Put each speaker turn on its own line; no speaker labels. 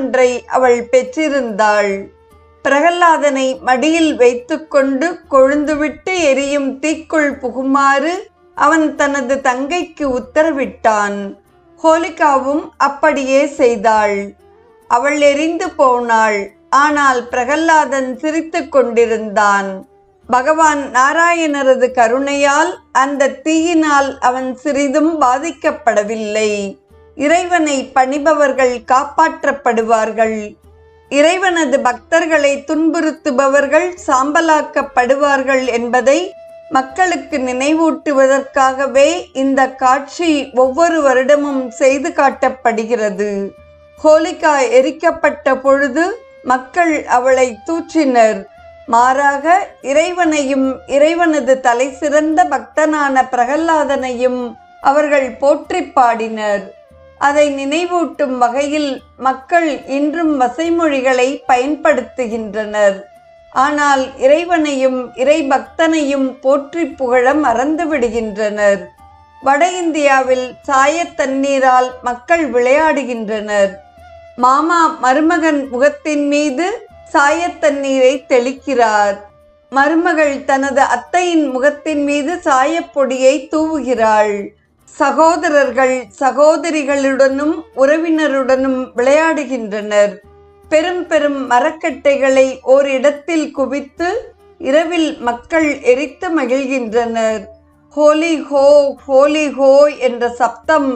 ஒன்றை அவள் பெற்றிருந்தாள். பிரகல்லாதனை மடியில் வைத்துக்கொண்டு கொழுந்துவிட்டு எரியும் தீக்குள் புகுமாறு அவன் தனது தங்கைக்கு உத்தரவிட்டான். ஹோலிகாவும் அப்படியே செய்தாள். அவள் எரிந்து போனாள். ஆனால் பிரகல்லாதன் சிரித்து கொண்டிருந்தான். பகவான் நாராயணரது கருணையால் அந்த தீயினால் அவன் சிறிதும் பாதிக்கப்படவில்லை. இறைவனை பணிபவர்கள் காப்பாற்றப்படுவார்கள். இறைவனது பக்தர்களை துன்புறுத்துபவர்கள் சாம்பலாக்கப்படுவார்கள் என்பதை மக்களுக்கு நினைவூட்டுவதற்காகவே இந்த காட்சி ஒவ்வொரு வருடமும் செய்து காட்டப்படுகிறது. ஹோலிகா எரிக்கப்பட்ட பொழுது மக்கள் அவளை தூற்றினர். மாறாக இறைவனையும் இறைவனது தலை சிறந்த பக்தனான பிரகல்லாதனையும் அவர்கள் போற்றி பாடினர். அதை நினைவூட்டும் வகையில் மக்கள் இன்றும் வசைமொழிகளை பயன்படுத்துகின்றனர். ஆனால் இறைவனையும் இறை பக்தனையும் போற்றி புகழ மறந்து விடுகின்றனர். வட இந்தியாவில் சாயத் தண்ணீரால் மக்கள் விளையாடுகின்றனர். மாமா மருமகன் முகத்தின் மீது சாயத் தண்ணீரை தெளிக்கிறார். மருமகள் தனது அத்தையின் முகத்தின் மீது சாயப்பொடியை தூவுகிறாள். சகோதரர்கள் சகோதரிகளுடனும் உறவினருடனும் விளையாடுகின்றனர். பெரும் பெரும் மரக்கட்டைகளை ஓரிடத்தில் குவித்து இரவில் மக்கள் எரித்து மகிழ்கின்றனர். ஹோலி ஹோ ஹோலி ஹோ என்ற சப்தம்